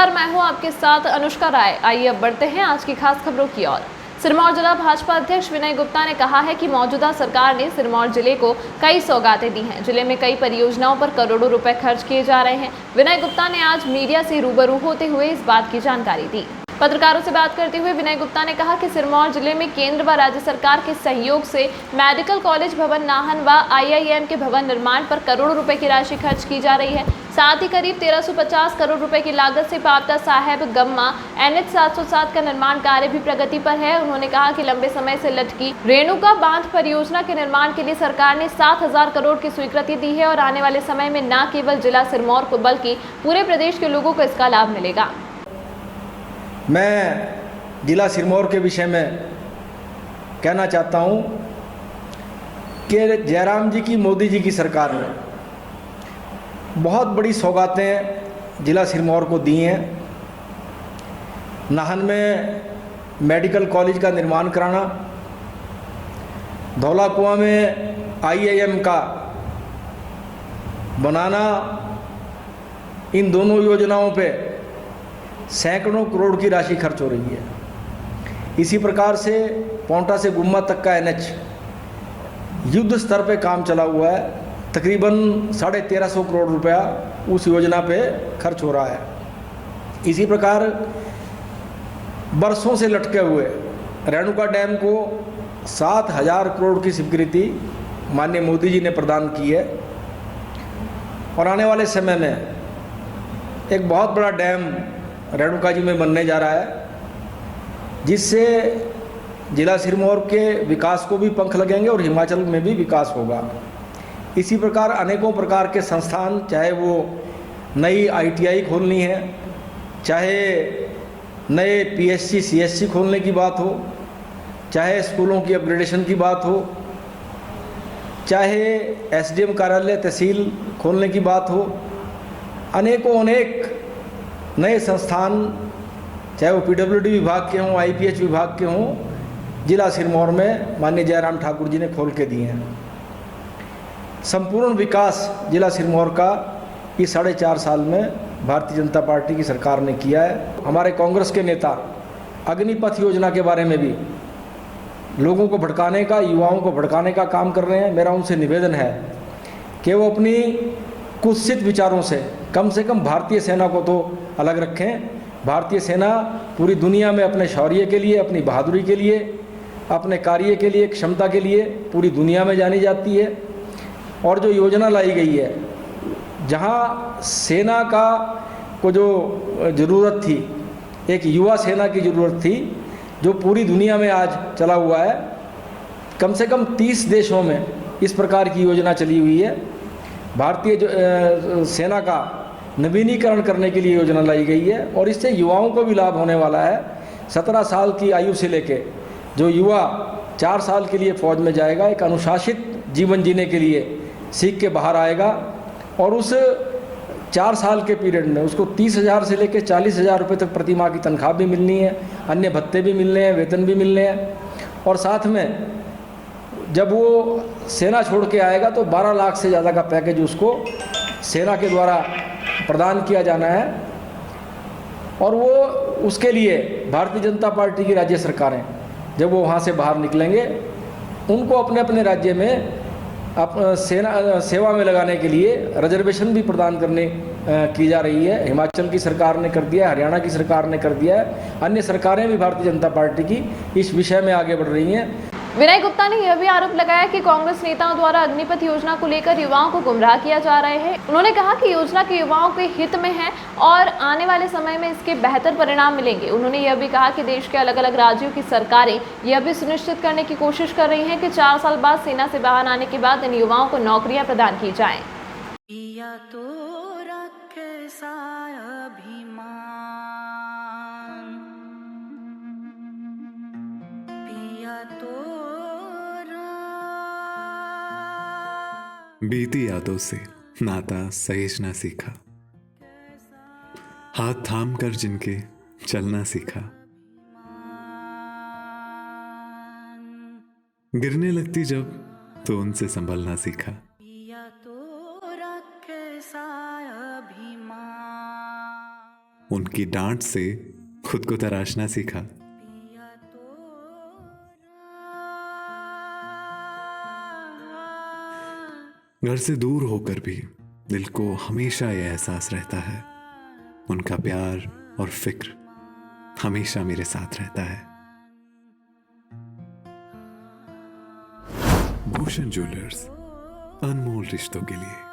नमस्कार, मैं हूं आपके साथ अनुष्का राय। आइए अब बढ़ते हैं आज की खास खबरों की ओर। सिरमौर जिला भाजपा अध्यक्ष विनय गुप्ता ने कहा है कि मौजूदा सरकार ने सिरमौर जिले को कई सौगातें दी हैं। जिले में कई परियोजनाओं पर करोड़ों रुपए खर्च किए जा रहे हैं। विनय गुप्ता ने आज मीडिया से रूबरू होते हुए इस बात की जानकारी दी। पत्रकारों से बात करते हुए विनय गुप्ता ने कहा कि सिरमौर जिले में केंद्र व राज्य सरकार के सहयोग से मेडिकल कॉलेज भवन नाहन व IIM के भवन निर्माण पर करोड़ों रुपए की राशि खर्च की जा रही है। साथ ही करीब 1350 करोड़ रुपए की लागत से पावटा साहेब गम्मा NH 707 का निर्माण कार्य भी प्रगति पर है। उन्होंने कहा कि लंबे समय से लटकी रेणुका बांध परियोजना के निर्माण के लिए सरकार ने 7000 करोड़ की स्वीकृति दी है और आने वाले समय में न केवल जिला सिरमौर को बल्कि पूरे प्रदेश के लोगों को इसका लाभ मिलेगा। मैं जिला सिरमौर के विषय में कहना चाहता हूँ कि जयराम जी की, मोदी जी की सरकार ने बहुत बड़ी सौगातें जिला सिरमौर को दी हैं। नाहन में मेडिकल कॉलेज का निर्माण कराना, धौला कुआं में IIM का बनाना, इन दोनों योजनाओं पे सैकड़ों करोड़ की राशि खर्च हो रही है। इसी प्रकार से पावटा से गुम्मा तक का NH युद्ध स्तर पे काम चला हुआ है। तकरीबन 1350 करोड़ रुपया उस योजना पे खर्च हो रहा है। इसी प्रकार बरसों से लटके हुए रेणुका डैम को 7000 करोड़ की स्वीकृति माननीय मोदी जी ने प्रदान की है और आने वाले समय में एक बहुत बड़ा डैम रेणुका जी में बनने जा रहा है, जिससे जिला सिरमौर के विकास को भी पंख लगेंगे और हिमाचल में भी विकास होगा। इसी प्रकार अनेकों प्रकार के संस्थान, चाहे वो नई ITI खोलनी है, चाहे नए PSC CSC खोलने की बात हो, चाहे स्कूलों की अपग्रेडेशन की बात हो, चाहे SDM कार्यालय तहसील खोलने की बात हो, अनेक नए संस्थान, चाहे वो PWD विभाग के हों, IPH विभाग के हों, जिला सिरमौर में माननीय जयराम ठाकुर जी ने खोल के दिए हैं। संपूर्ण विकास जिला सिरमौर का इस 4.5 साल में भारतीय जनता पार्टी की सरकार ने किया है। हमारे कांग्रेस के नेता अग्निपथ योजना के बारे में भी लोगों को भड़काने का, युवाओं को भड़काने का काम कर रहे हैं। मेरा उनसे निवेदन है कि वो अपनी कुत्सित विचारों से कम भारतीय सेना को तो अलग रखें। भारतीय सेना पूरी दुनिया में अपने शौर्य के लिए, अपनी बहादुरी के लिए, अपने कार्य के लिए, क्षमता के लिए पूरी दुनिया में जानी जाती है। और जो योजना लाई गई है, जहां सेना का को जो ज़रूरत थी, एक युवा सेना की ज़रूरत थी, जो पूरी दुनिया में आज चला हुआ है। कम से कम 30 देशों में इस प्रकार की योजना चली हुई है। भारतीय सेना का नवीनीकरण करने के लिए योजना लाई गई है और इससे युवाओं को भी लाभ होने वाला है। 17 साल की आयु से लेके जो युवा 4 साल के लिए फौज में जाएगा, एक अनुशासित जीवन जीने के लिए सीख के बाहर आएगा और उस 4 साल के पीरियड में उसको 30,000 से लेकर 40,000 रुपये तक प्रति माह की तनख्वाह भी मिलनी है, अन्य भत्ते भी मिलने हैं, वेतन भी मिलने हैं। और साथ में जब वो सेना छोड़ के आएगा तो 12 लाख से ज़्यादा का पैकेज उसको सेना के द्वारा प्रदान किया जाना है। और वो उसके लिए भारतीय जनता पार्टी की राज्य सरकारें जब वो वहाँ से बाहर निकलेंगे, उनको अपने अपने राज्य में सेना सेवा में लगाने के लिए रिजर्वेशन भी प्रदान करने की जा रही है। हिमाचल की सरकार ने कर दिया है, हरियाणा की सरकार ने कर दिया है, अन्य सरकारें भी भारतीय जनता पार्टी की इस विषय में आगे बढ़ रही हैं। विनय गुप्ता ने यह भी आरोप लगाया कि कांग्रेस नेताओं द्वारा अग्निपथ योजना को लेकर युवाओं को गुमराह किया जा रहा है। उन्होंने कहा कि योजना के युवाओं के हित में है और आने वाले समय में इसके बेहतर परिणाम मिलेंगे। उन्होंने यह भी कहा कि देश के अलग अलग राज्यों की सरकारें यह भी सुनिश्चित करने की कोशिश कर रही हैं कि 4 साल बाद सेना से बाहर आने के बाद इन युवाओं को नौकरियां प्रदान की जाएं। बीती यादों से नाता सहेजना सीखा, हाथ थाम कर जिनके चलना सीखा, गिरने लगती जब तो उनसे संभलना सीखा। उनकी डांट से खुद को तराशना सीखा। घर से दूर होकर भी दिल को हमेशा यह एहसास रहता है, उनका प्यार और फिक्र हमेशा मेरे साथ रहता है। भूषण ज्वेलर्स, अनमोल रिश्तों के लिए।